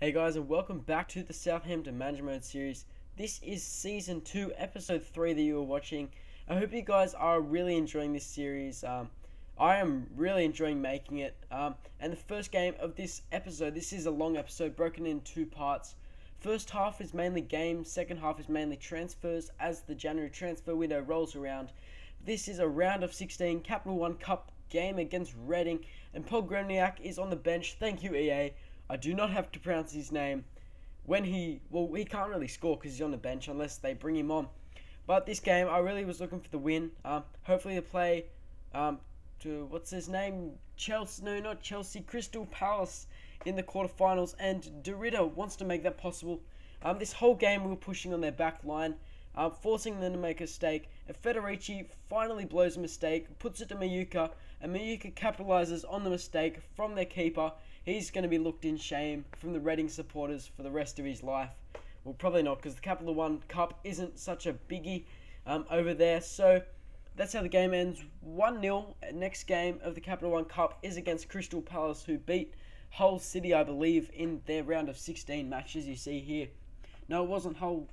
Hey guys, and welcome back to the Southampton Manager Mode series. This is Season 2, Episode 3 that you are watching. I hope you guys are really enjoying this series. I am really enjoying making it. And the first game of this episode, this is a long episode broken in two parts. First half is mainly games, second half is mainly transfers as the January transfer window rolls around. This is a round of 16 Capital One Cup game against Reading, and Pogromniak is on the bench. Thank you, EA. I do not have to pronounce his name. He can't really score because he's on the bench unless they bring him on. But this game, I really was looking for the win. Hopefully to play what's his name? Not Chelsea, Crystal Palace in the quarterfinals, and Dorita wants to make that possible. This whole game we were pushing on their back line, forcing them to make a mistake. And Federici finally blows a mistake, puts it to Mayuka, and Mayuka capitalises on the mistake from their keeper. He's going to be looked in shame from the Reading supporters for the rest of his life. Well, probably not, because the Capital One Cup isn't such a biggie over there. So that's how the game ends. 1-0. Next game of the Capital One Cup is against Crystal Palace, who beat Hull City, I believe, in their round of 16 matches you see here. No, it wasn't Hull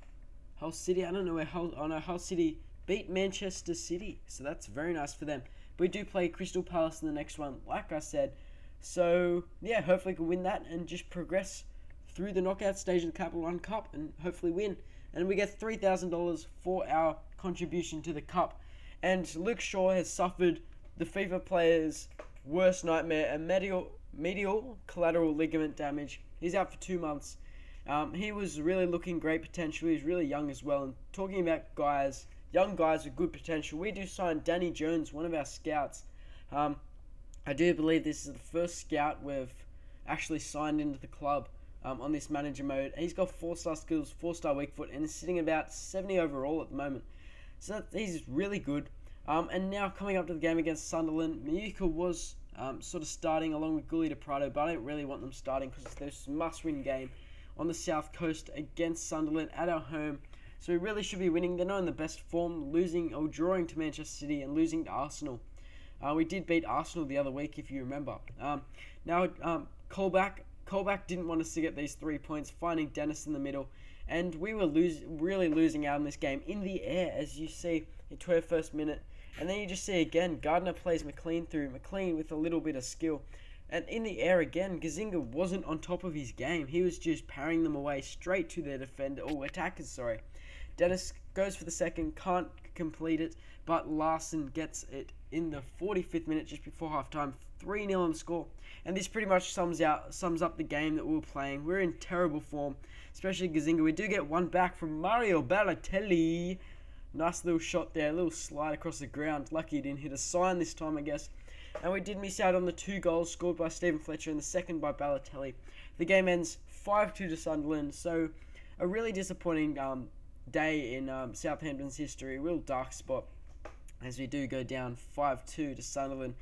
City. I don't know where Hull City beat Manchester City. So that's very nice for them. But we do play Crystal Palace in the next one, like I said. So, yeah, hopefully we can win that and just progress through the knockout stage of the Capital One Cup and hopefully win. And we get $3,000 for our contribution to the Cup. And Luke Shaw has suffered the FIFA player's worst nightmare, a medial collateral ligament damage. He's out for 2 months. He was really looking great potential. He's really young as well. And talking about young guys with good potential, we do sign Danny Jones, one of our scouts. I do believe this is the first scout we've actually signed into the club on this manager mode. He's got 4-star skills, 4-star weak foot, and is sitting about 70 overall at the moment. So he's really good. And now coming up to the game against Sunderland, Mayuka was sort of starting along with Gulli de Prado, but I don't really want them starting because there's a must-win game on the south coast against Sunderland at our home. So we really should be winning. They're not in the best form, losing or drawing to Manchester City and losing to Arsenal. We did beat Arsenal the other week, if you remember. Now, Colback didn't want us to get these 3 points, finding Dennis in the middle. And we were really losing out in this game in the air, as you see in 21st minute. And then you just see again, Gardner plays McLean through. McLean with a little bit of skill. And in the air again, Gazzaniga wasn't on top of his game. He was just parrying them away straight to their attackers, sorry. Dennis goes for the second, can't complete it, but Larson gets it in the 45th minute just before halftime, 3-0 on the score. And this pretty much sums up the game that we were playing. We're in terrible form, especially Gazzaniga. We do get one back from Mario Balotelli. Nice little shot there, a little slide across the ground. Lucky he didn't hit a sign this time, I guess. And we did miss out on the 2 goals scored by Stephen Fletcher and the second by Balotelli. The game ends 5-2 to Sunderland, so a really disappointing day in Southampton's history, a real dark spot as we do go down 5-2 to Sunderland.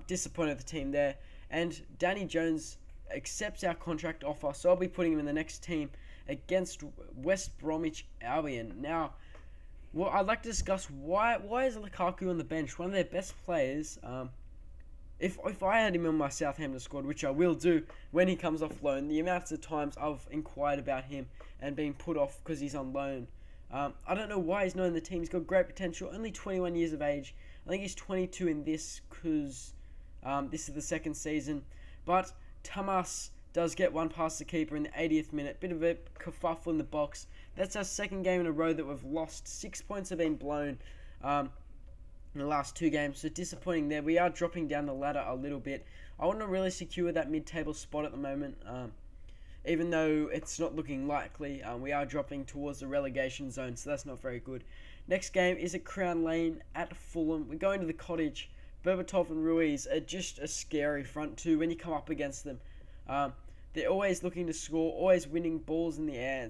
Disappointed the team there, and Danny Jones accepts our contract offer, so I'll be putting him in the next team against West Bromwich Albion. Now, well, I'd like to discuss why is Lukaku on the bench, one of their best players. If I had him on my Southampton squad, which I will do when he comes off loan, the amounts of times I've inquired about him and been put off because he's on loan. I don't know why he's not in the team. He's got great potential, only 21 years of age. I think he's 22 in this because this is the second season. But Tamas does get one past the keeper in the 80th minute. Bit of a kerfuffle in the box. That's our second game in a row that we've lost. 6 points have been blown in the last 2 games, so disappointing there. We are dropping down the ladder a little bit. I want to really secure that mid-table spot at the moment, even though it's not looking likely. We are dropping towards the relegation zone, so that's not very good. Next game is at Crown Lane at Fulham. We're going to the Cottage. Berbatov and Ruiz are just a scary front two when you come up against them. They're always looking to score, always winning balls in the air.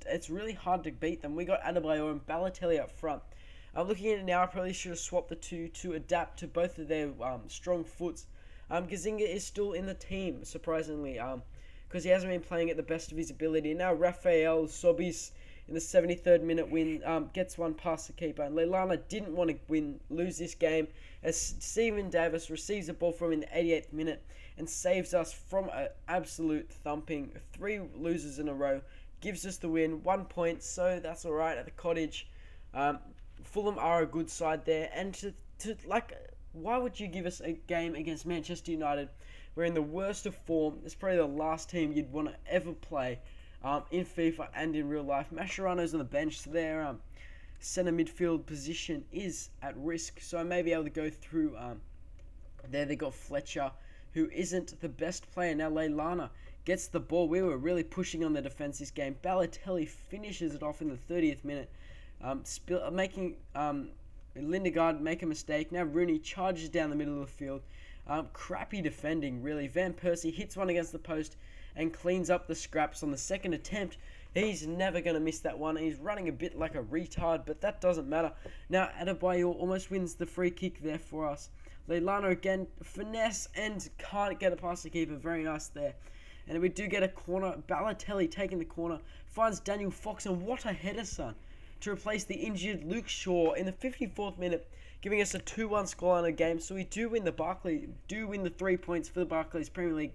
It's really hard to beat them. We got Adebayor and Balotelli up front. Looking at it now, I probably should have swapped the two to adapt to both of their strong foots. Gazzaniga is still in the team, surprisingly, because he hasn't been playing at the best of his ability. Now Rafael Sobis in the 73rd minute gets one past the keeper, and Leilani didn't want to lose this game as Stephen Davis receives the ball from him in the 88th minute, and saves us from an absolute thumping. 3 losers in a row. Gives us the win, 1 point, so that's alright at the Cottage. Fulham are a good side there, and why would you give us a game against Manchester United? We're in the worst of form. It's probably the last team you'd want to ever play in FIFA and in real life. Mascherano's on the bench, so their centre midfield position is at risk, so I may be able to go through there. They got Fletcher, who isn't the best player. Now Leilana gets the ball. We were really pushing on the defence this game. Balotelli finishes it off in the 30th minute, making Lindegaard make a mistake. Now Rooney charges down the middle of the field. Crappy defending, really. Van Persie hits one against the post and cleans up the scraps on the second attempt. He's never going to miss that one. He's running a bit like a retard, but that doesn't matter. Now Adebayor almost wins the free kick there for us. Leilana again, finesse, and can't get it past the keeper. Very nice there. And we do get a corner. Balotelli taking the corner, finds Daniel Fox, and what a header, son, to replace the injured Luke Shaw in the 54th minute, giving us a 2-1 scoreline of game. So we do win the 3 points for the Barclays Premier League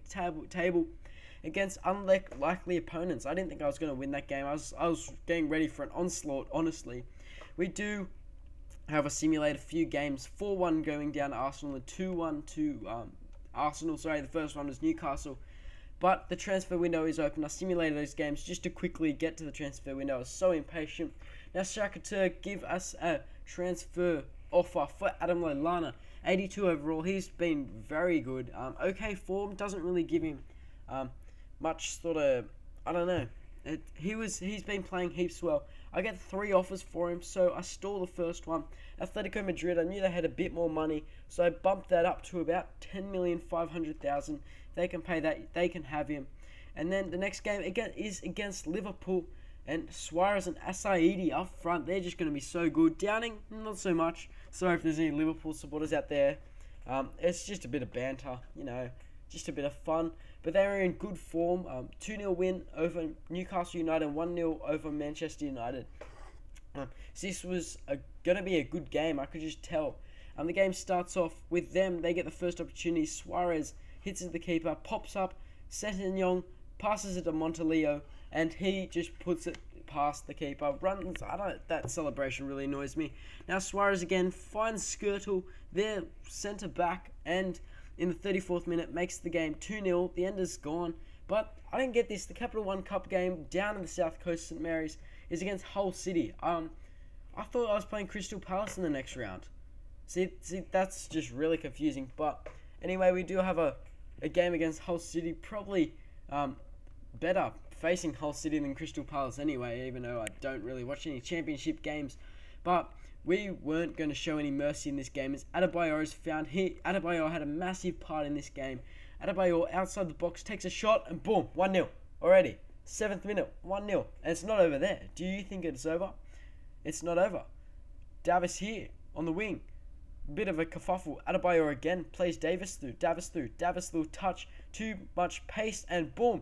table against unlikely opponents. I didn't think I was going to win that game. I was getting ready for an onslaught, honestly. We do have a simulated few games. 4-1 going down to Arsenal and 2-1 to Arsenal. Sorry, the first one was Newcastle. But the transfer window is open. I simulated those games just to quickly get to the transfer window. I was so impatient. Now Shakhtar give us a transfer offer for Adam Lallana. 82 overall. He's been very good. Okay form. Doesn't really give him much sort of, I don't know. He's been playing heaps well. I get 3 offers for him, so I stole the first one. Atletico Madrid, I knew they had a bit more money, so I bumped that up to about 10,500,000. They can pay that, they can have him. And then the next game again is against Liverpool, and Suarez and Asaidi up front. They're just going to be so good. Downing, not so much. Sorry if there's any Liverpool supporters out there. It's just a bit of banter, you know, just a bit of fun. But they were in good form. 2-0 win over Newcastle United, 1-0 over Manchester United. So this was going to be a good game, I could just tell. The game starts off with them. They get the first opportunity. Suarez hits at the keeper, pops up. Sessegnon passes it to Montelio, and he just puts it past the keeper. Runs. That celebration really annoys me. Now Suarez again finds Skirtle, their centre back, and in the 34th minute makes the game 2-0. The end is gone. But I didn't get this. The Capital One Cup game down in the South Coast, St Mary's, is against Hull City. I thought I was playing Crystal Palace in the next round. See, that's just really confusing. But anyway, we do have a game against Hull City. Probably better facing Hull City than Crystal Palace anyway, even though I don't really watch any championship games. But we weren't going to show any mercy in this game, as Adebayor is found here. Adebayor had a massive part in this game. Adebayor outside the box takes a shot, and boom, 1-0 already. 7th minute, 1-0, and it's not over there. Do you think it's over? It's not over. Davis here on the wing. Bit of a kerfuffle. Adebayor again plays Davis through. Davis little touch. Too much pace, and boom.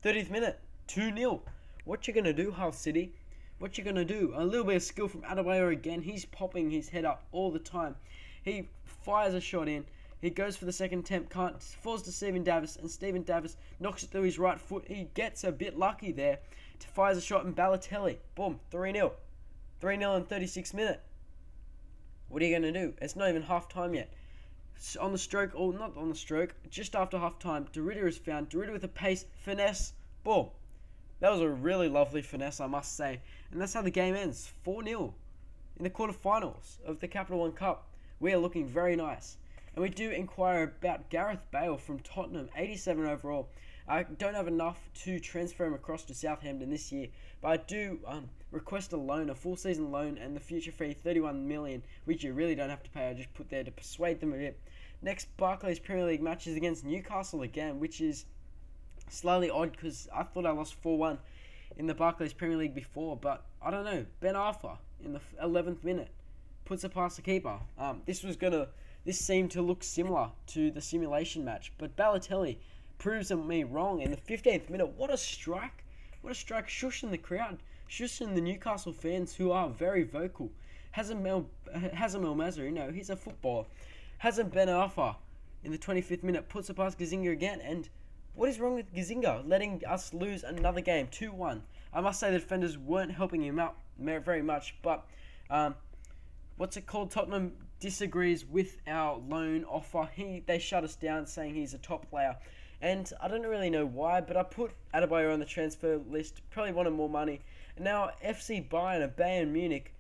30th minute, 2-0. What you gonna do, Hull City? What you gonna do? A little bit of skill from Adebayor again. He's popping his head up all the time. He fires a shot in. He goes for the second attempt, falls to Stephen Davis, and Stephen Davis knocks it through his right foot. He gets a bit lucky there. Fires a shot in Balotelli. Boom, 3-0. 3-0 in 36th minute. What are you going to do? It's not even half time yet. On the stroke, or not on the stroke, just after half time, Derrida is found. Derrida with a pace, finesse, boom. That was a really lovely finesse, I must say. And that's how the game ends, 4-0 in the quarterfinals of the Capital One Cup. We are looking very nice. And we do inquire about Gareth Bale from Tottenham, 87 overall. I don't have enough to transfer him across to Southampton this year, but I do request a loan, a full season loan, and the future fee 31 million, which you really don't have to pay. I just put there to persuade them a bit. Next, Barclays Premier League matches against Newcastle again, which is slightly odd because I thought I lost 4-1 in the Barclays Premier League before, but I don't know. Ben Arfa in the 11th minute puts it past the keeper. This seemed to look similar to the simulation match, but Balotelli proves me wrong in the 15th minute. What a strike. What a strike. Shushing the crowd. Shushing the Newcastle fans who are very vocal. Hazem El Mazri, he's a footballer. Hazem Ben Arfa in the 25th minute puts it past Gazzaniga again. And what is wrong with Gazzaniga letting us lose another game, 2-1? I must say the defenders weren't helping him out very much, but what's it called? Tottenham disagrees with our loan offer. They shut us down, saying he's a top player. And I don't really know why, but I put Adebayor on the transfer list, probably wanted more money. And now FC Bayern of Bayern Munich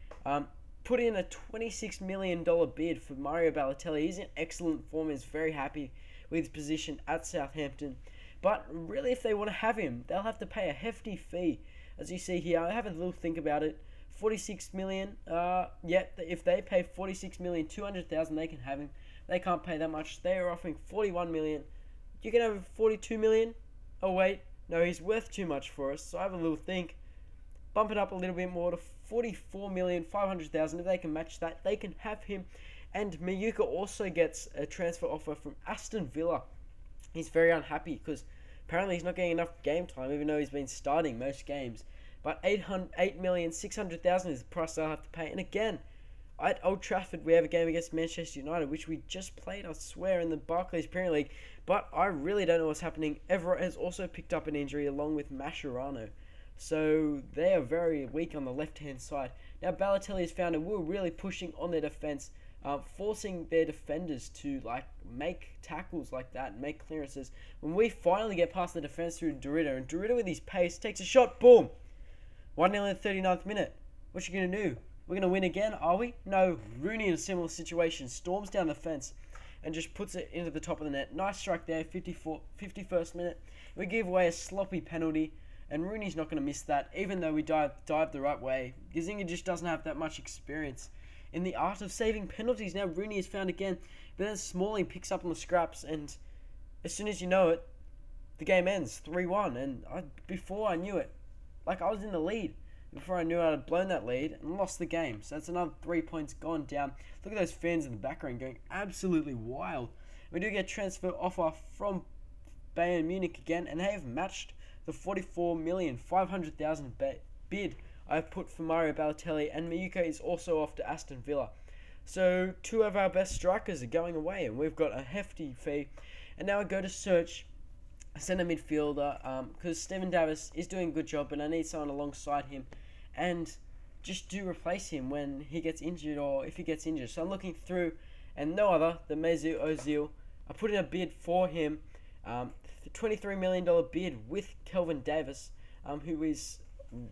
put in a $26 million bid for Mario Balotelli. He's in excellent form. He's very happy with his position at Southampton. But really, if they want to have him, they'll have to pay a hefty fee. As you see here, I have a little think about it. 46 million, if they pay 46 million, 200,000, they can have him. They can't pay that much. They are offering 41 million. You can have 42 million. Oh wait, no, he's worth too much for us. So I have a little think. Bump it up a little bit more to 44,500,000. If they can match that, they can have him. And Miyuka also gets a transfer offer from Aston Villa. He's very unhappy because apparently he's not getting enough game time, even though he's been starting most games. But 8,600,000 is the price they'll have to pay. And again, at Old Trafford, we have a game against Manchester United, which we just played, I swear, in the Barclays Premier League. But I really don't know what's happening. Everett has also picked up an injury along with Mascherano. So they are very weak on the left-hand side. Now, Balotelli has found that we're really pushing on their defense, forcing their defenders to make tackles like that and make clearances. When we finally get past the defense through Dorita, and Dorita with his pace takes a shot, boom! 1-0 in the 39th minute. What you going to do? We're going to win again, are we? No. Rooney in a similar situation storms down the fence and just puts it into the top of the net. Nice strike there, 51st minute. We give away a sloppy penalty, and Rooney's not going to miss that, even though we dived the right way. Gazzaniga just doesn't have that much experience in the art of saving penalties. Now Rooney is found again, but then Smalling picks up on the scraps, and as soon as you know it, the game ends 3-1. And before I knew it, I was in the lead before I knew I had blown that lead and lost the game. So that's another 3 points gone down. Look at those fans in the background going absolutely wild. We do get a transfer offer from Bayern Munich again, and they have matched the 44,500,000 bid I've put for Mario Balotelli, and Miyuka is also off to Aston Villa. So 2 of our best strikers are going away, and we've got a hefty fee. And now I go to search a centre midfielder, because Steven Davis is doing a good job, but I need someone alongside him, and just do replace him when he gets injured or if he gets injured. So I'm looking through, and no other than Mesut Ozil. I put in a bid for him, the $23 million bid with Kelvin Davis, who is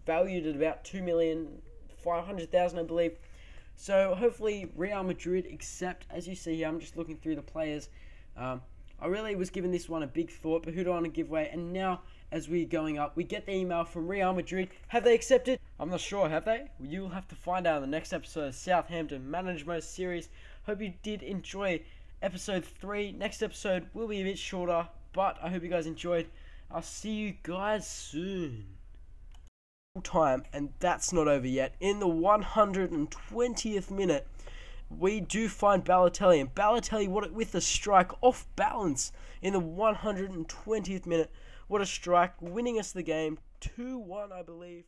valued at about 2,500,000, I believe. So hopefully Real Madrid accept. As you see here, I'm just looking through the players. I really was giving this one a big thought, but who do I want to give away? And now, as we're going up, we get the email from Real Madrid. Have they accepted? I'm not sure, have they? You'll have to find out in the next episode of Southampton Managed Mode series. Hope you did enjoy episode 3. Next episode will be a bit shorter, but I hope you guys enjoyed. I'll see you guys soon. Time, and that's not over yet. In the 120th minute, we do find Balotelli, and Balotelli with a strike off balance in the 120th minute. What a strike, winning us the game 2-1, I believe.